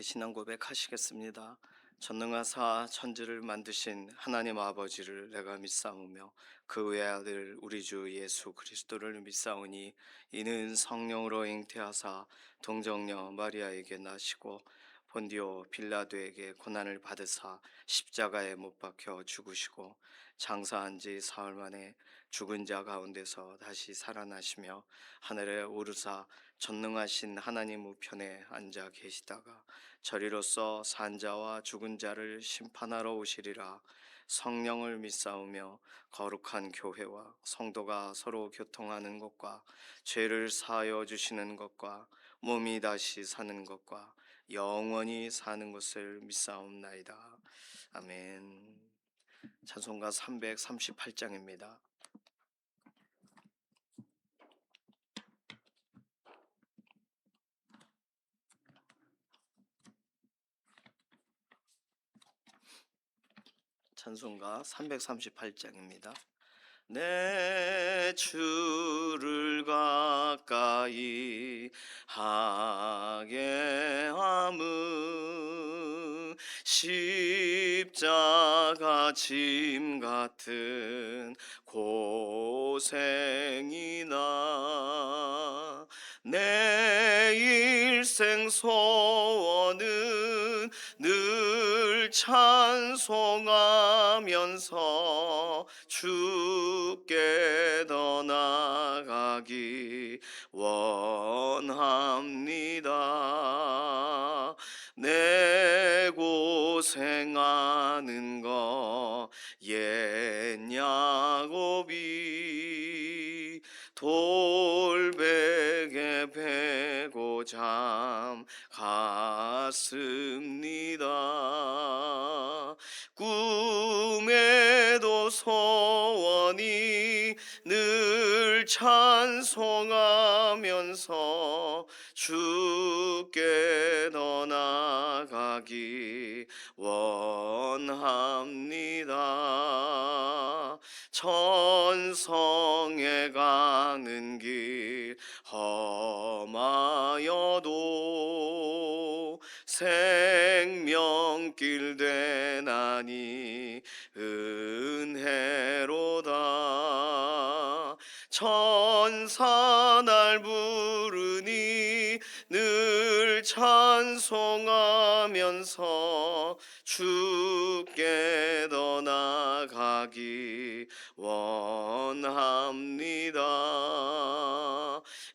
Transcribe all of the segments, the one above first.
신앙 고백하시겠습니다. 전능하사 천지를 만드신 하나님 아버지를 내가 믿사오며 그 외아들 우리 주 예수 그리스도를 믿사오니 이는 성령으로 잉태하사 동정녀 마리아에게 나시고 본디오 빌라도에게 고난을 받으사 십자가에 못 박혀 죽으시고 장사한 지 사흘 만에 죽은 자 가운데서 다시 살아나시며 하늘에 오르사 전능하신 하나님 우편에 앉아 계시다가 저리로서 산자와 죽은 자를 심판하러 오시리라. 성령을 믿사오며 거룩한 교회와 성도가 서로 교통하는 것과 죄를 사하여 주시는 것과 몸이 다시 사는 것과 영원히 사는 것을 믿사옵나이다. 아멘. 찬송가 338장입니다. 찬송가 338장입니다. 내 주를 가까이 하게 함은 십자가 짐 같은 고생이나 내 일생 소원은 늘 찬송하면서 주께 더 나아가기 원합니다. 내 고생하는 거 옛 야곱이 돌베개 베고 잠 갔습니다. 꿈에도 소원이 늘 찬송하면서 주께 더 나아가기 원합니다. 천성에 가는 길 험하여도 생명길 되나니 은혜로다. 천사 날 부르니 늘 찬송하면서 주께 더 나아가기 원합니다.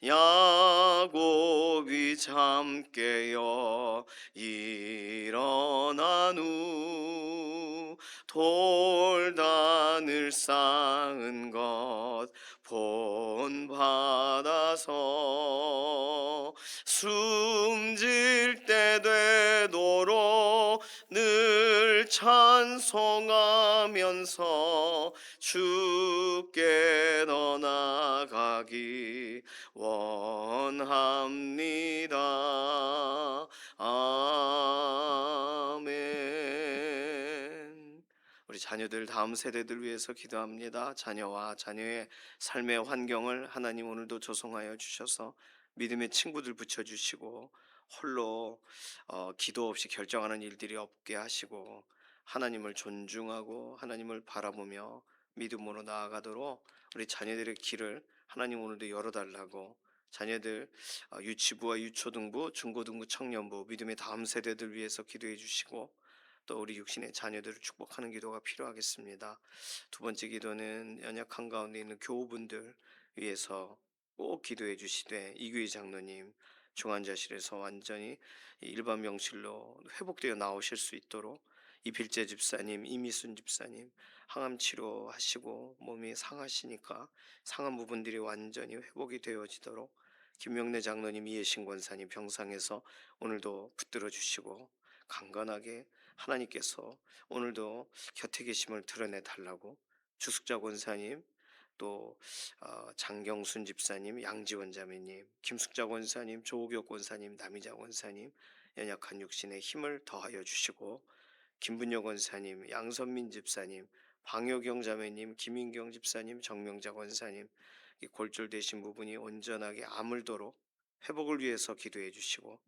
야곱이 잠 깨어 일어난 후 돌단을 쌓은 것 본받아서 숨질 때 되도록 늘 찬송하면서 주께 더 나아가기 원합니다. 아멘. 우리 자녀들 다음 세대들 위해서 기도합니다. 자녀와 자녀의 삶의 환경을 하나님 오늘도 조성하여 주셔서 믿음의 친구들 붙여주시고 홀로 기도 없이 결정하는 일들이 없게 하시고 하나님을 존중하고 하나님을 바라보며 믿음으로 나아가도록 우리 자녀들의 길을 하나님 오늘도 열어달라고 자녀들 유치부와 유초등부, 중고등부, 청년부 믿음의 다음 세대들 위해서 기도해 주시고 또 우리 육신의 자녀들을 축복하는 기도가 필요하겠습니다. 두 번째 기도는 연약한 가운데 있는 교우분들 위해서 꼭 기도해 주시되 이규희 장로님 중환자실에서 완전히 일반 병실로 회복되어 나오실 수 있도록 이필재 집사님, 이미순 집사님 항암 치료하시고 몸이 상하시니까 상한 부분들이 완전히 회복이 되어지도록 김명래 장로님, 이해신 권사님 병상에서 오늘도 붙들어 주시고 강건하게 하나님께서 오늘도 곁에 계심을 드러내 달라고 주숙자 권사님 또 장경순 집사님, 양지원 자매님, 김숙자 권사님, 조옥혁 권사님, 남이자 권사님 연약한 육신에 힘을 더하여 주시고 김분여 권사님, 양선민 집사님, 방효경 자매님, 김인경 집사님, 정명자 권사님 이 골절되신 부분이 온전하게 아물도록 회복을 위해서 기도해 주시고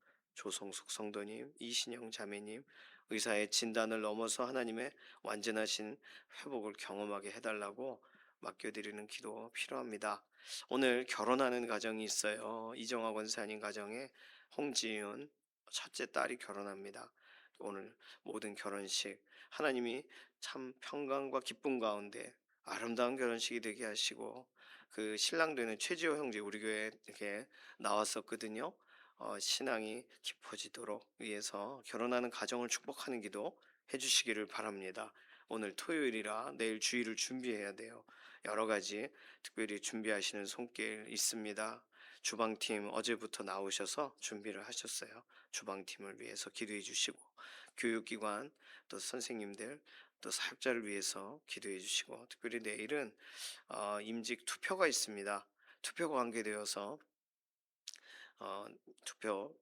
조성숙 성도님, 이신영 자매님, 의사의 진단을 넘어서 하나님의 완전하신 회복을 경험하게 해달라고 맡겨드리는 기도 필요합니다. 오늘 결혼하는 가정이 있어요. 이정화 권사님 가정에 홍지윤 첫째 딸이 결혼합니다. 오늘 모든 결혼식 하나님이 참 평강과 기쁨 가운데 아름다운 결혼식이 되게 하시고, 그 신랑 되는 최지호 형제 우리 교회에 이렇게 나왔었거든요. 신앙이 깊어지도록 위해서 결혼하는 가정을 축복하는 기도 해주시기를 바랍니다. 오늘 토요일이라 내일 주일을 준비해야 돼요. 여러 가지 특별히 준비하시는 손길 있습니다. 주방팀 어제부터 나오셔서 준비를 하셨어요. 주방팀을 위해서 기도해 주시고, 교육기관 또 선생님들 또 사역자를 위해서 기도해 주시고, 특별히 내일은 임직 투표가 있습니다. 투표가 관계되어서 투표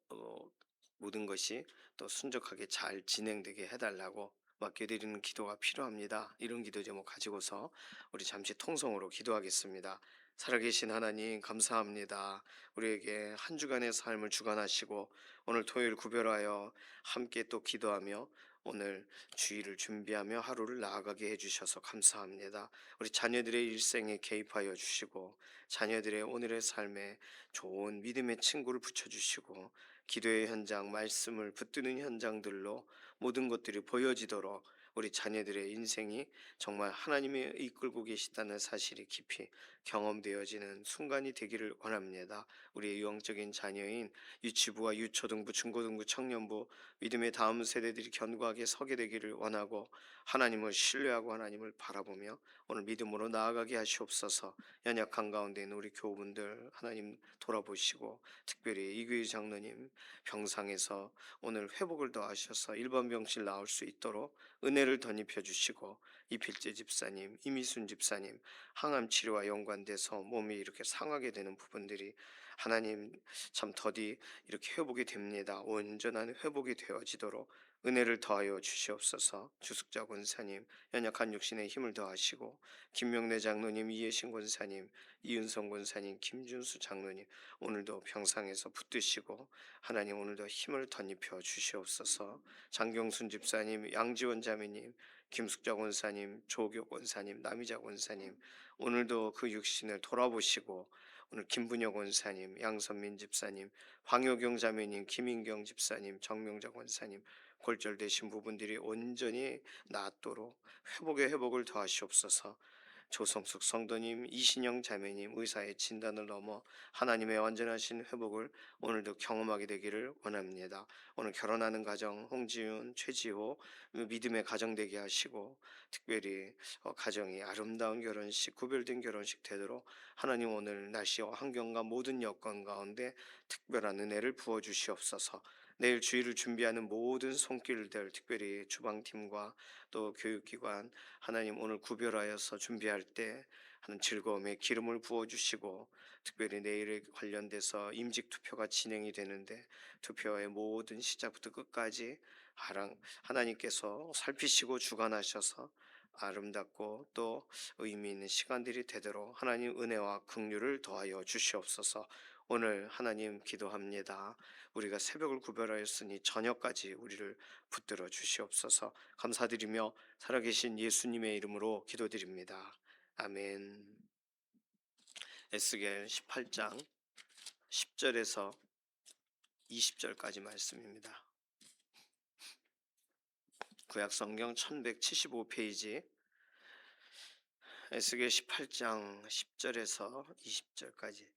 모든 것이 또 순적하게 잘 진행되게 해달라고 맡겨드리는 기도가 필요합니다. 이런 기도 제목 가지고서 우리 잠시 통성으로 기도하겠습니다. 살아계신 하나님 감사합니다. 우리에게 한 주간의 삶을 주관하시고 오늘 토요일 구별하여 함께 또 기도하며 오늘 주일을 준비하며 하루를 나아가게 해주셔서 감사합니다. 우리 자녀들의 일생에 개입하여 주시고 자녀들의 오늘의 삶에 좋은 믿음의 친구를 붙여주시고 기도의 현장, 말씀을 붙드는 현장들로 모든 것들이 보여지도록 우리 자녀들의 인생이 정말 하나님이 이끌고 계시다는 사실이 깊이 경험되어지는 순간이 되기를 원합니다. 우리의 유형적인 자녀인 유치부와 유초등부, 중고등부, 청년부 믿음의 다음 세대들이 견고하게 서게 되기를 원하고 하나님을 신뢰하고 하나님을 바라보며 오늘 믿음으로 나아가게 하시옵소서. 연약한 가운데 있는 우리 교우분들 하나님 돌아보시고, 특별히 이규희 장로님 병상에서 오늘 회복을 더하셔서 일반 병실 나올 수 있도록 은혜를 덧입혀 주시고, 이필재 집사님, 이미순 집사님 항암 치료와 연관돼서 몸이 이렇게 상하게 되는 부분들이 하나님 참 더디 이렇게 회복이 됩니다. 온전한 회복이 되어지도록 은혜를 더하여 주시옵소서. 주숙자 권사님 연약한 육신에 힘을 더하시고, 김명래 장로님, 이혜신 권사님, 이윤성 권사님, 김준수 장로님 오늘도 병상에서 붙드시고 하나님 오늘도 힘을 덧입혀 주시옵소서. 장경순 집사님, 양지원 자매님, 김숙자 권사님, 조교 권사님, 남이자 권사님 오늘도 그 육신을 돌아보시고, 오늘 김분혁 권사님, 양선민 집사님, 황효경 자매님, 김인경 집사님, 정명자 권사님 골절되신 부분들이 온전히 낫도록 회복의 회복을 더하시옵소서. 조성숙 성도님, 이신영 자매님 의사의 진단을 넘어 하나님의 완전하신 회복을 오늘도 경험하게 되기를 원합니다. 오늘 결혼하는 가정 홍지윤, 최지호 믿음의 가정 되게 하시고, 특별히 가정이 아름다운 결혼식, 구별된 결혼식 되도록 하나님 오늘 날씨와 환경과 모든 여건 가운데 특별한 은혜를 부어 주시옵소서. 내일 주일을 준비하는 모든 손길들, 특별히 주방팀과 또 교육기관 하나님 오늘 구별하여서 준비할 때 하는 즐거움에 기름을 부어 주시고, 특별히 내일에 관련돼서 임직 투표가 진행이 되는데 투표의 모든 시작부터 끝까지 하나님께서 살피시고 주관하셔서 아름답고 또 의미 있는 시간들이 되도록 하나님 은혜와 긍휼을 더하여 주시옵소서. 오늘 하나님 기도합니다. 우리가 새벽을 구별하였으니 저녁까지 우리를 붙들어 주시옵소서. 감사드리며 살아계신 예수님의 이름으로 기도드립니다. 아멘. 에스겔 18장 10절에서 20절까지 말씀입니다. 구약성경 1175페이지 에스겔 18장 10절에서 20절까지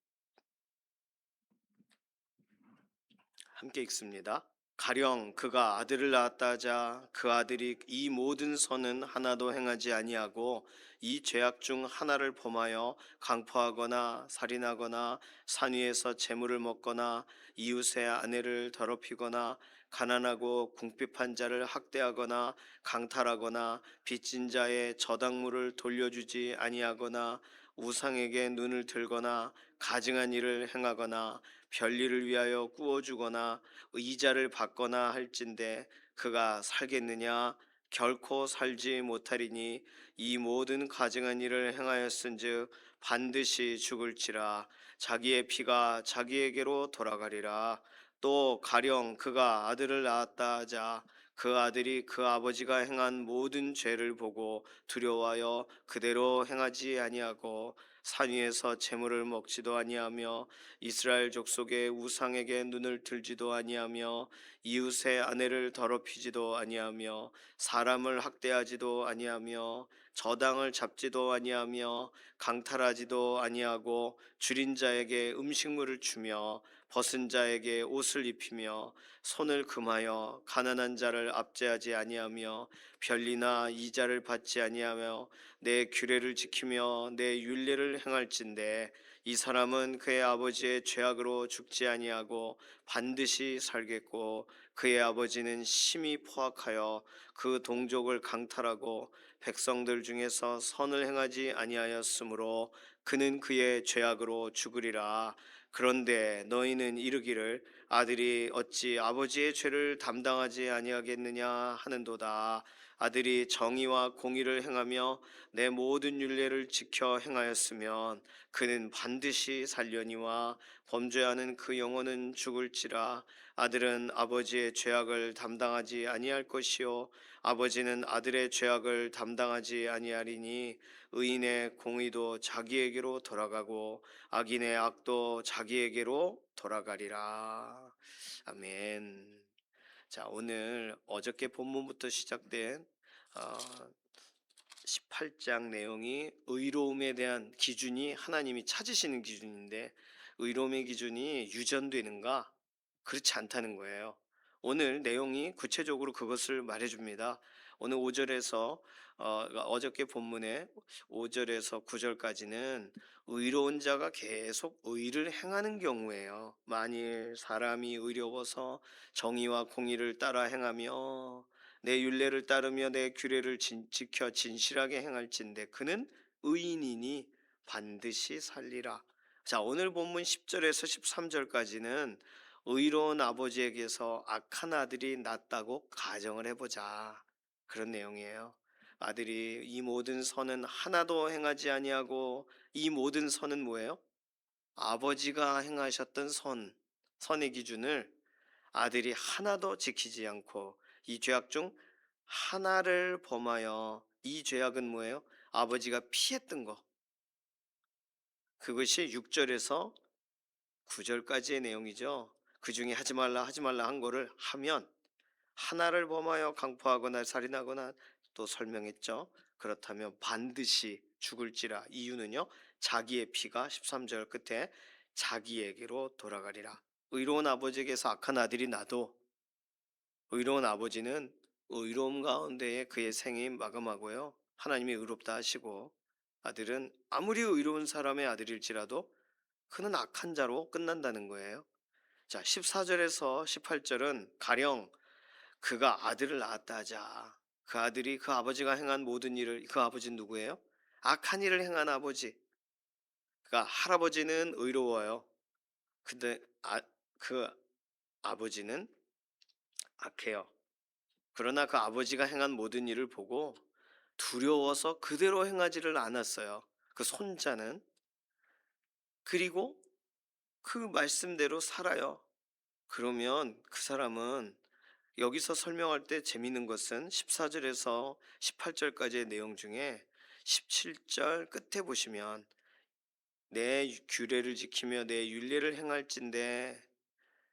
함께 읽습니다. 가령 그가 아들을 낳았다 하자 그 아들이 이 모든 선은 하나도 행하지 아니하고 이 죄악 중 하나를 범하여 강포하거나 살인하거나 산 위에서 재물을 먹거나 이웃의 아내를 더럽히거나 가난하고 궁핍한 자를 학대하거나 강탈하거나 빚진 자의 저당물을 돌려주지 아니하거나 우상에게 눈을 들거나 가증한 일을 행하거나 별일을 위하여 꾸어주거나 이자를 받거나 할진대 그가 살겠느냐? 결코 살지 못하리니 이 모든 가증한 일을 행하였은즉 반드시 죽을지라. 자기의 피가 자기에게로 돌아가리라. 또 가령 그가 아들을 낳았다 하자 그 아들이 그 아버지가 행한 모든 죄를 보고 두려워하여 그대로 행하지 아니하고 산 위에서 재물을 먹지도 아니하며 이스라엘 족속의 우상에게 눈을 들지도 아니하며 이웃의 아내를 더럽히지도 아니하며 사람을 학대하지도 아니하며 저당을 잡지도 아니하며 강탈하지도 아니하고 줄인 자에게 음식물을 주며 벗은 자에게 옷을 입히며 손을 금하여 가난한 자를 압제하지 아니하며 별리나 이자를 받지 아니하며 내 규례를 지키며 내 율례를 행할진대 이 사람은 그의 아버지의 죄악으로 죽지 아니하고 반드시 살겠고 그의 아버지는 심히 포악하여 그 동족을 강탈하고 백성들 중에서 선을 행하지 아니하였으므로 그는 그의 죄악으로 죽으리라. 그런데 너희는 이르기를 아들이 어찌 아버지의 죄를 담당하지 아니하겠느냐 하는도다. 아들이 정의와 공의를 행하며 내 모든 율례를 지켜 행하였으면 그는 반드시 살려니와 범죄하는 그 영혼은 죽을지라. 아들은 아버지의 죄악을 담당하지 아니할 것이요 아버지는 아들의 죄악을 담당하지 아니하리니 의인의 공의도 자기에게로 돌아가고 악인의 악도 자기에게로 돌아가리라. 아멘. 자, 오늘 어저께 본문부터 시작된 18장 내용이 의로움에 대한 기준이 하나님이 찾으시는 기준인데 의로움의 기준이 유전되는가? 그렇지 않다는 거예요. 오늘 내용이 구체적으로 그것을 말해줍니다. 오늘 5절에서 어저께 본문에 5절에서 9절까지는 의로운 자가 계속 의를 행하는 경우에요. 만일 사람이 의로워서 정의와 공의를 따라 행하며 내 율례를 따르며 내 규례를 지켜 진실하게 행할진대 그는 의인이니 반드시 살리라. 자, 오늘 본문 10절에서 13절까지는 의로운 아버지에게서 악한 아들이 낳았다고 가정을 해보자. 그런 내용이에요. 아들이 이 모든 선은 하나도 행하지 아니하고 이 모든 선은 뭐예요? 아버지가 행하셨던 선의 기준을 아들이 하나도 지키지 않고 이 죄악 중 하나를 범하여 이 죄악은 뭐예요? 아버지가 피했던 거. 그것이 6절에서 9절까지의 내용이죠. 그 중에 하지 말라 한 거를 하면 하나를 범하여 강포하거나 살인하거나 또 설명했죠. 그렇다면 반드시 죽을지라. 이유는요. 자기의 피가 13절 끝에 자기에게로 돌아가리라. 의로운 아버지에게서 악한 아들이 나도 의로운 아버지는 의로움 가운데에 그의 생이 마감하고요. 하나님이 의롭다 하시고 아들은 아무리 의로운 사람의 아들일지라도 그는 악한 자로 끝난다는 거예요. 자, 14절에서 18절은 가령 그가 아들을 낳았다 하자. 그 아들이 그 아버지가 행한 모든 일을 그 아버지는 누구예요? 악한 일을 행한 아버지. 그러니까 할아버지는 의로워요. 근데 그 아버지는 악해요. 그러나 그 아버지가 행한 모든 일을 보고 두려워서 그대로 행하지를 않았어요. 그 손자는. 그리고 그 말씀대로 살아요. 그러면 그 사람은 여기서 설명할 때 재미있는 것은 14절에서 18절까지의 내용 중에 17절 끝에 보시면 내 규례를 지키며 내 율례를 행할진대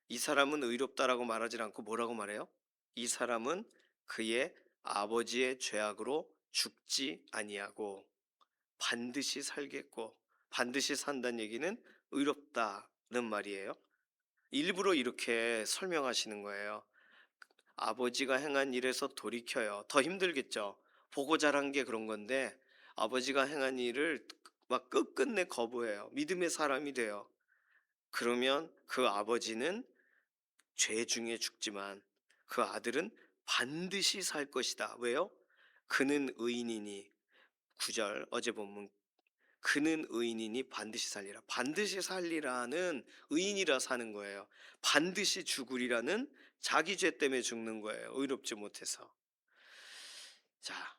이 사람은 의롭다라고 말하지 않고 뭐라고 말해요? 이 사람은 그의 아버지의 죄악으로 죽지 아니하고 반드시 살겠고 반드시 산다는 얘기는 의롭다는 말이에요. 일부러 이렇게 설명하시는 거예요. 아버지가 행한 일에서 돌이켜요. 더 힘들겠죠. 보고 자란 게 그런 건데 아버지가 행한 일을 막 끝끝내 거부해요. 믿음의 사람이 돼요. 그러면 그 아버지는 죄 중에 죽지만 그 아들은 반드시 살 것이다. 왜요? 그는 의인이니 9절 어제 본문 그는 의인이니 반드시 살리라. 반드시 살리라는 의인이라 사는 거예요. 반드시 죽으리라는 자기 죄 때문에 죽는 거예요. 의롭지 못해서. 자,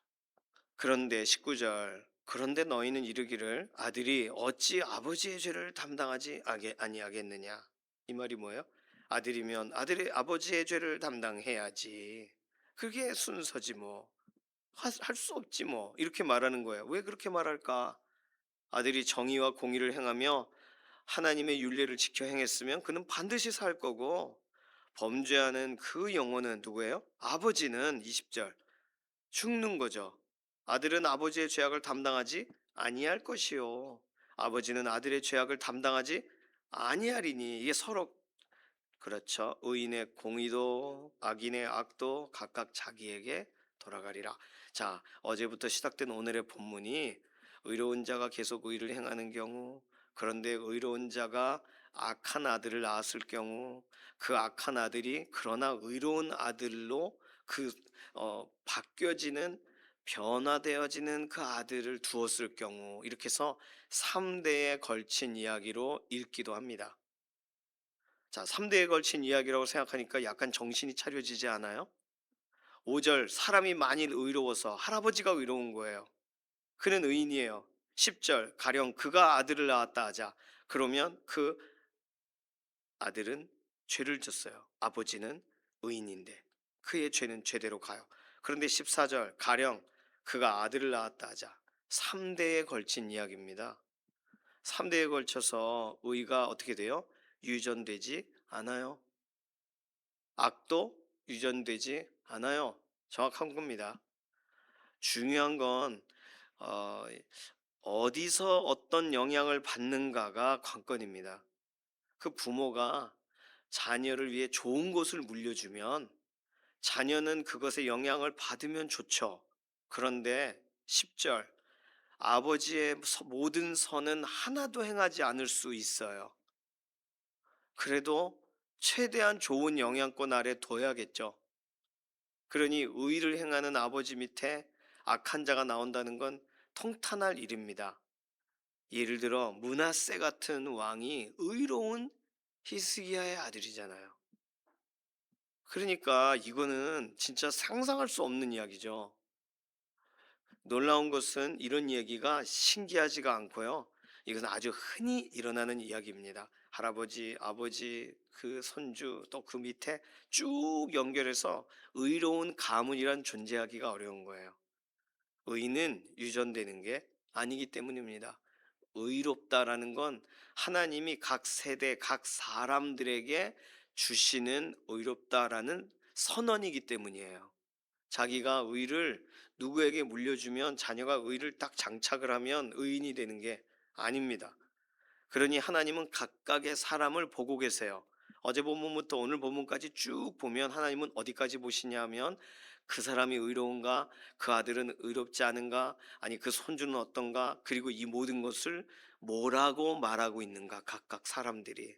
그런데 19절 그런데 너희는 이르기를 아들이 어찌 아버지의 죄를 담당하지 아니하겠느냐. 이 말이 뭐예요? 아들이면 아들이 아버지의 죄를 담당해야지. 그게 순서지 뭐. 할 수 없지 뭐. 이렇게 말하는 거예요. 왜 그렇게 말할까? 아들이 정의와 공의를 행하며 하나님의 율례를 지켜 행했으면 그는 반드시 살 거고, 범죄하는 그 영혼은 누구예요? 아버지는 20절 죽는 거죠. 아들은 아버지의 죄악을 담당하지 아니할 것이요. 아버지는 아들의 죄악을 담당하지 아니하리니. 이게 서로 그렇죠. 의인의 공의도 악인의 악도 각각 자기에게 돌아가리라. 자, 어제부터 시작된 오늘의 본문이 의로운 자가 계속 의를 행하는 경우, 그런데 의로운 자가 악한 아들을 낳았을 경우, 그 악한 아들이 그러나 의로운 아들로 그 바뀌어지는, 변화되어지는 그 아들을 두었을 경우, 이렇게 해서 3대에 걸친 이야기로 읽기도 합니다. 자, 3대에 걸친 이야기라고 생각하니까 약간 정신이 차려지지 않아요? 5절 사람이 만일 의로워서, 할아버지가 의로운 거예요. 그는 의인이에요. 10절 가령 그가 아들을 낳았다 하자. 그러면 그 아들은 죄를 졌어요. 아버지는 의인인데 그의 죄는 죄대로 가요. 그런데 14절 가령 그가 아들을 낳았다 하자. 3대에 걸친 이야기입니다. 3대에 걸쳐서 의가 어떻게 돼요? 유전되지 않아요. 악도 유전되지 않아요. 정확한 겁니다. 중요한 건 어, 어디서 어떤 영향을 받는가가 관건입니다. 그 부모가 자녀를 위해 좋은 것을 물려주면 자녀는 그것의 영향을 받으면 좋죠. 그런데 10절 아버지의 모든 선은 하나도 행하지 않을 수 있어요. 그래도 최대한 좋은 영향권 아래 둬야겠죠. 그러니 의를 행하는 아버지 밑에 악한 자가 나온다는 건 통탄할 일입니다. 예를 들어 므낫세 같은 왕이 의로운 히스기야의 아들이잖아요. 그러니까 이거는 진짜 상상할 수 없는 이야기죠. 놀라운 것은 이런 이야기가 신기하지가 않고요. 이것은 아주 흔히 일어나는 이야기입니다. 할아버지, 아버지, 그 손주, 또 그 밑에 쭉 연결해서 의로운 가문이란 존재하기가 어려운 거예요. 의는 유전되는 게 아니기 때문입니다. 의롭다라는 건 하나님이 각 세대, 각 사람들에게 주시는 의롭다라는 선언이기 때문이에요. 자기가 의를 누구에게 물려주면, 자녀가 의를 딱 장착을 하면 의인이 되는 게 아닙니다. 그러니 하나님은 각각의 사람을 보고 계세요. 어제 본문부터 오늘 본문까지 쭉 보면 하나님은 어디까지 보시냐 하면 그 사람이 의로운가, 그 아들은 의롭지 않은가, 아니 그 손주는 어떤가, 그리고 이 모든 것을 뭐라고 말하고 있는가, 각각 사람들이.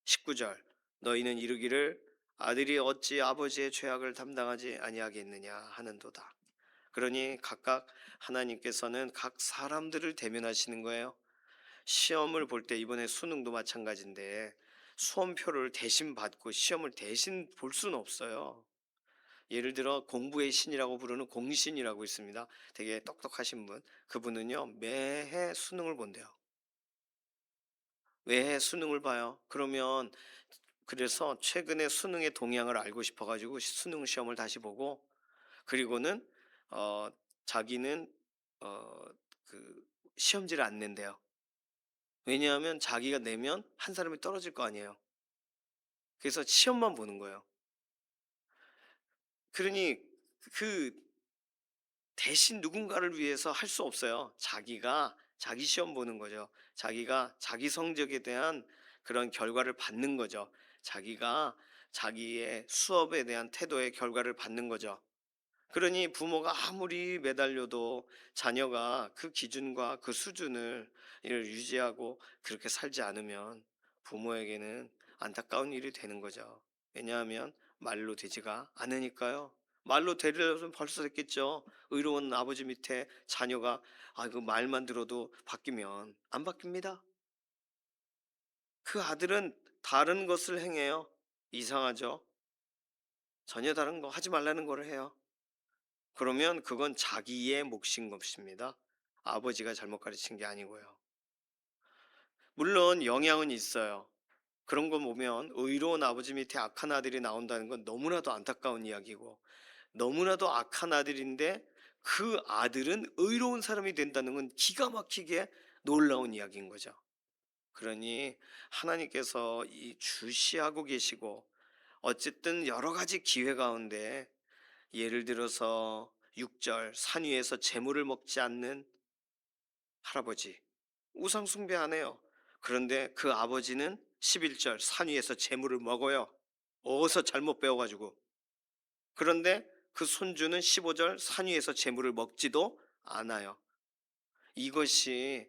19절 너희는 이르기를 아들이 어찌 아버지의 죄악을 담당하지 아니하겠느냐 하는도다. 그러니 각각 하나님께서는 각 사람들을 대면하시는 거예요. 시험을 볼 때, 이번에 수능도 마찬가지인데 수험표를 대신 받고 시험을 대신 볼 수는 없어요. 예를 들어 공부의 신이라고 부르는 공신이라고 있습니다. 되게 똑똑하신 분, 그분은요 매해 수능을 본대요. 매해 수능을 봐요. 그러면 그래서 최근에 수능의 동향을 알고 싶어 가지고 수능 시험을 다시 보고, 그리고는 어 자기는 어 그 시험지를 안 낸대요. 왜냐하면 자기가 내면 한 사람이 떨어질 거 아니에요. 그래서 시험만 보는 거예요. 그러니 그 대신 누군가를 위해서 할 수 없어요. 자기가 자기 시험 보는 거죠. 자기가 자기 성적에 대한 그런 결과를 받는 거죠. 자기가 자기의 수업에 대한 태도의 결과를 받는 거죠. 그러니 부모가 아무리 매달려도 자녀가 그 기준과 그 수준을 유지하고 그렇게 살지 않으면 부모에게는 안타까운 일이 되는 거죠. 왜냐하면 말로 되지가 않으니까요. 말로 되려면 벌써 됐겠죠. 의로운 아버지 밑에 자녀가 그 말만 들어도 바뀌면 안 바뀝니다. 그 아들은 다른 것을 행해요. 이상하죠. 전혀 다른 거 하지 말라는 거를 해요. 그러면 그건 자기의 몫인 것입니다. 아버지가 잘못 가르친 게 아니고요. 물론 영향은 있어요. 그런 거 보면 의로운 아버지 밑에 악한 아들이 나온다는 건 너무나도 안타까운 이야기고, 너무나도 악한 아들인데 그 아들은 의로운 사람이 된다는 건 기가 막히게 놀라운 이야기인 거죠. 그러니 하나님께서 이 주시하고 계시고, 어쨌든 여러 가지 기회 가운데, 예를 들어서 6절 산 위에서 재물을 먹지 않는 할아버지, 우상 숭배 안 해요. 그런데 그 아버지는 11절 산 위에서 재물을 먹어요. 어디서 잘못 배워가지고. 그런데 그 손주는 15절 산 위에서 재물을 먹지도 않아요. 이것이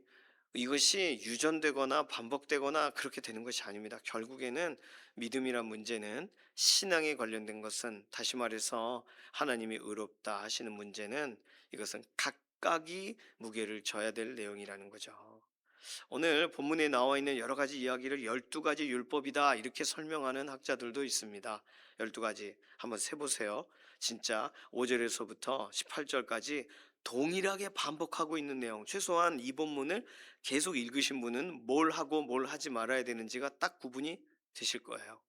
유전되거나 반복되거나 그렇게 되는 것이 아닙니다. 결국에는 믿음이란 문제는, 신앙에 관련된 것은, 다시 말해서 하나님이 의롭다 하시는 문제는, 이것은 각각이 무게를 져야 될 내용이라는 거죠. 오늘 본문에 나와 있는 여러 가지 이야기를 12가지 율법이다 이렇게 설명하는 학자들도 있습니다. 12가지 한번 세보세요. 진짜 5절에서부터 18절까지 동일하게 반복하고 있는 내용, 최소한 이 본문을 계속 읽으신 분은 뭘 하고 뭘 하지 말아야 되는지가 딱 구분이 되실 거예요.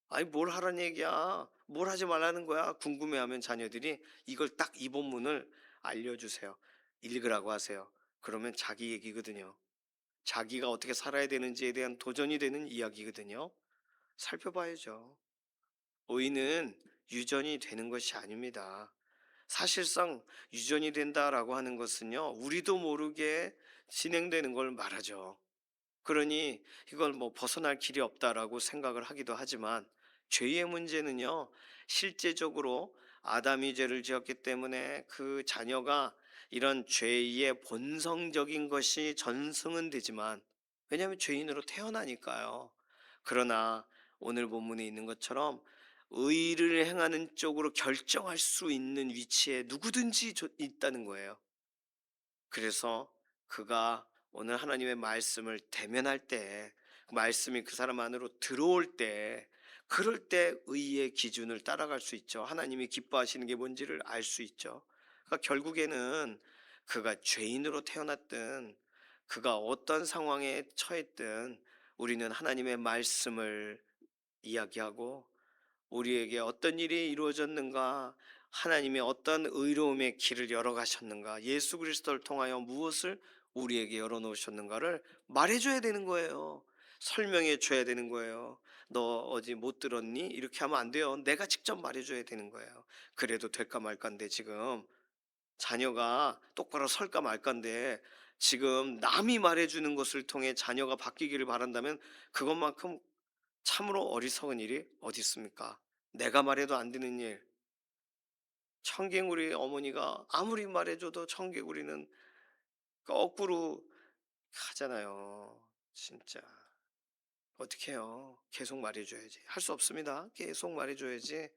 아니, 뭘 하라는 얘기야, 뭘 하지 말라는 거야, 궁금해하면 자녀들이 이걸 딱 이 본문을 알려주세요. 읽으라고 하세요. 그러면 자기 얘기거든요. 자기가 어떻게 살아야 되는지에 대한 도전이 되는 이야기거든요. 살펴봐야죠. 의인은 유전이 되는 것이 아닙니다. 사실상 유전이 된다라고 하는 것은요, 우리도 모르게 진행되는 걸 말하죠. 그러니 이걸 뭐 벗어날 길이 없다라고 생각을 하기도 하지만, 죄의 문제는요, 실제적으로 아담이 죄를 지었기 때문에 그 자녀가 이런 죄의 본성적인 것이 전승은 되지만, 왜냐하면 죄인으로 태어나니까요. 그러나 오늘 본문에 있는 것처럼 의를 행하는 쪽으로 결정할 수 있는 위치에 누구든지 있다는 거예요. 그래서 그가 오늘 하나님의 말씀을 대면할 때, 그 말씀이 그 사람 안으로 들어올 때, 그럴 때 의의 기준을 따라갈 수 있죠. 하나님이 기뻐하시는 게 뭔지를 알 수 있죠. 그러니까 결국에는 그가 죄인으로 태어났든 그가 어떤 상황에 처했든, 우리는 하나님의 말씀을 이야기하고, 우리에게 어떤 일이 이루어졌는가, 하나님이 어떤 의로움의 길을 열어가셨는가, 예수 그리스도를 통하여 무엇을 우리에게 열어놓으셨는가를 말해줘야 되는 거예요. 설명해 줘야 되는 거예요. 너 어디 못 들었니? 이렇게 하면 안 돼요. 내가 직접 말해줘야 되는 거예요. 그래도 될까 말까인데, 지금 자녀가 똑바로 설까 말까인데, 지금 남이 말해주는 것을 통해 자녀가 바뀌기를 바란다면, 그것만큼 참으로 어리석은 일이 어디 있습니까? 내가 말해도 안 되는 일. 청개구리 어머니가 아무리 말해줘도 청개구리는 거꾸로 하잖아요. 진짜. 어떻게 해요? 계속 말해줘야지. 할 수 없습니다. 계속 말해줘야지.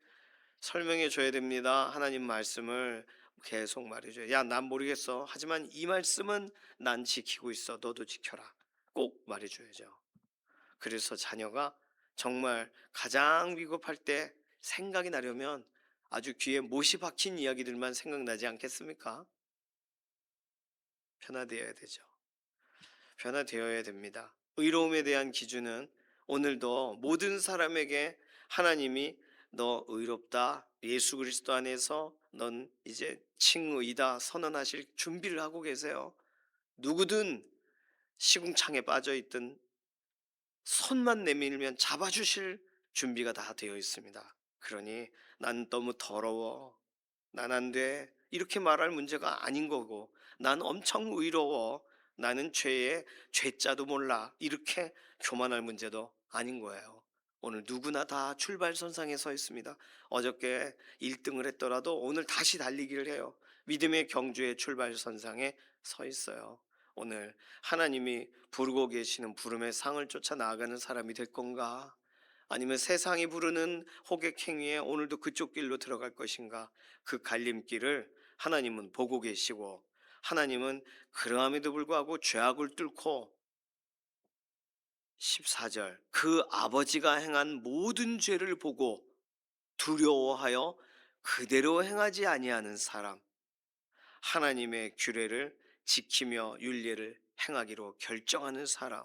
설명해 줘야 됩니다. 하나님 말씀을 계속 말해줘요. 야, 난 모르겠어. 하지만 이 말씀은 난 지키고 있어. 너도 지켜라. 꼭 말해줘야죠. 그래서 자녀가 정말 가장 위급할 때 생각이 나려면 아주 귀에 못이 박힌 이야기들만 생각나지 않겠습니까? 변화되어야 되죠. 변화되어야 됩니다. 의로움에 대한 기준은 오늘도 모든 사람에게 하나님이 너 의롭다, 예수 그리스도 안에서 넌 이제 칭의다 선언하실 준비를 하고 계세요. 누구든 시궁창에 빠져 있든 손만 내밀면 잡아주실 준비가 다 되어 있습니다. 그러니 난 너무 더러워, 난 안 돼, 이렇게 말할 문제가 아닌 거고, 난 엄청 의로워, 나는 죄의 죄자도 몰라, 이렇게 교만할 문제도 아닌 거예요. 오늘 누구나 다 출발선상에 서 있습니다. 어저께 1등을 했더라도 오늘 다시 달리기를 해요. 믿음의 경주의 출발선상에 서 있어요. 오늘 하나님이 부르고 계시는 부름의 상을 쫓아 나아가는 사람이 될 건가? 아니면 세상이 부르는 호객행위에 오늘도 그쪽 길로 들어갈 것인가? 그 갈림길을 하나님은 보고 계시고, 하나님은 그러함에도 불구하고 죄악을 뚫고, 14절 그 아버지가 행한 모든 죄를 보고 두려워하여 그대로 행하지 아니하는 사람, 하나님의 규례를 지키며 율례를 행하기로 결정하는 사람,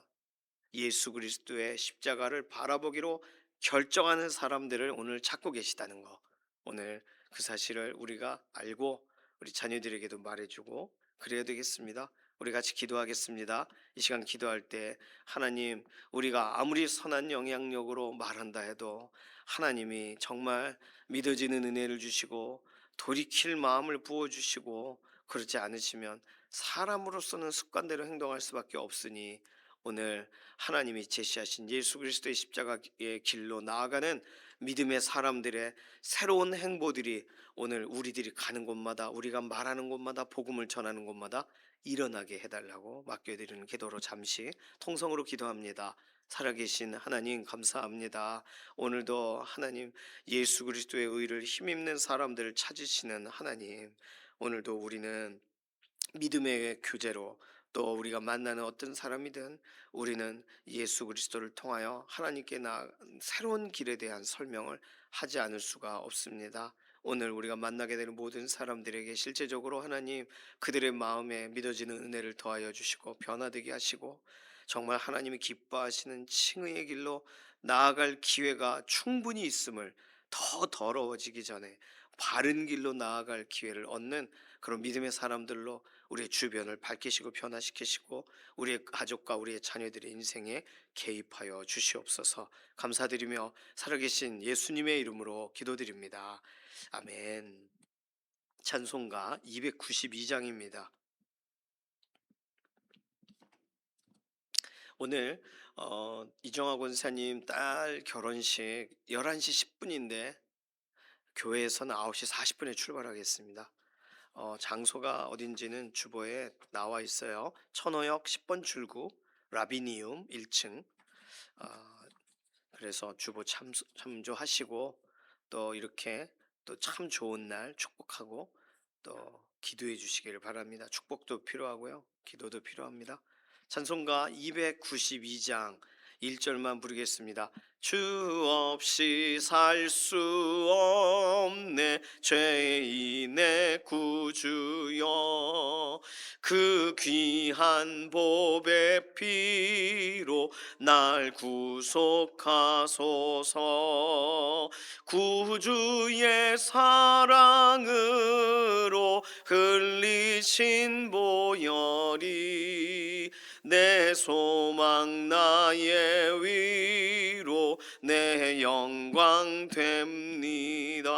예수 그리스도의 십자가를 바라보기로 결정하는 사람들을 오늘 찾고 계시다는 거, 오늘 그 사실을 우리가 알고 우리 자녀들에게도 말해주고 그래야 되겠습니다. 우리 같이 기도하겠습니다. 이 시간 기도할 때 하나님, 우리가 아무리 선한 영향력으로 말한다 해도 하나님이 정말 믿어지는 은혜를 주시고 돌이킬 마음을 부어주시고 그렇지 않으시면 사람으로서는 습관대로 행동할 수밖에 없으니 오늘 하나님이 제시하신 예수 그리스도의 십자가의 길로 나아가는 믿음의 사람들의 새로운 행보들이 오늘 우리들이 가는 곳마다, 우리가 말하는 곳마다, 복음을 전하는 곳마다 일어나게 해달라고 맡겨드리는 기도로 잠시 통성으로 기도합니다. 살아계신 하나님 감사합니다. 오늘도 하나님 예수 그리스도의 의를 힘입는 사람들을 찾으시는 하나님, 오늘도 우리는 믿음의 교제로 또 우리가 만나는 어떤 사람이든 우리는 예수 그리스도를 통하여 하나님께 새로운 길에 대한 설명을 하지 않을 수가 없습니다. 오늘 우리가 만나게 되는 모든 사람들에게 실제적으로 하나님 그들의 마음에 믿어지는 은혜를 더하여 주시고 변화되게 하시고 정말 하나님이 기뻐하시는 칭의의 길로 나아갈 기회가 충분히 있음을, 더 더러워지기 전에 바른 길로 나아갈 기회를 얻는 그런 믿음의 사람들로 우리의 주변을 밝히시고 변화시키시고 우리의 가족과 우리의 자녀들의 인생에 개입하여 주시옵소서. 감사드리며 살아계신 예수님의 이름으로 기도드립니다. 아멘. 찬송가 292장입니다. 오늘 이정화 권사님 딸 결혼식 11시 10분인데 교회에서는 9시 40분에 출발하겠습니다. 장소가 어딘지는 주보에 나와 있어요. 천호역 10번 출구 라비니움 1층. 그래서 주보 참조하시고 또 이렇게 또 참 좋은 날 축복하고 또 기도해 주시기를 바랍니다. 축복도 필요하고요. 기도도 필요합니다. 찬송가 292장 1절만 부르겠습니다. 주 없이 살 수 없네 죄인의 구주여, 그 귀한 보배 피로 날 구속하소서. 구주의 사랑으로 흘리신 보혈이 내 소망 나의 위로 내 영광 됩니다.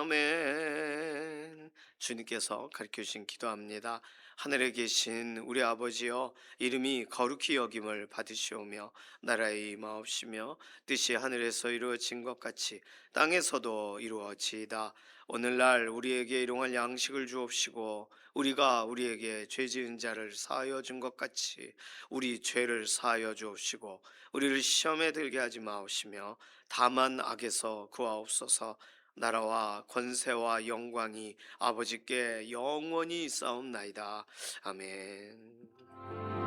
아멘. 주님께서 가르쳐 주신 기도합니다. 하늘에 계신 우리 아버지여, 이름이 거룩히 여김을 받으시오며 나라의 임하옵시며 뜻이 하늘에서 이루어진 것 같이 땅에서도 이루어지이다. 오늘날 우리에게 일용할 양식을 주옵시고 우리가 우리에게 죄 지은 자를 사하여 준 것 같이 우리 죄를 사하여 주옵시고 우리를 시험에 들게 하지 마옵시며 다만 악에서 구하옵소서. 나라와 권세와 영광이 아버지께 영원히 있사옵나이다. 아멘.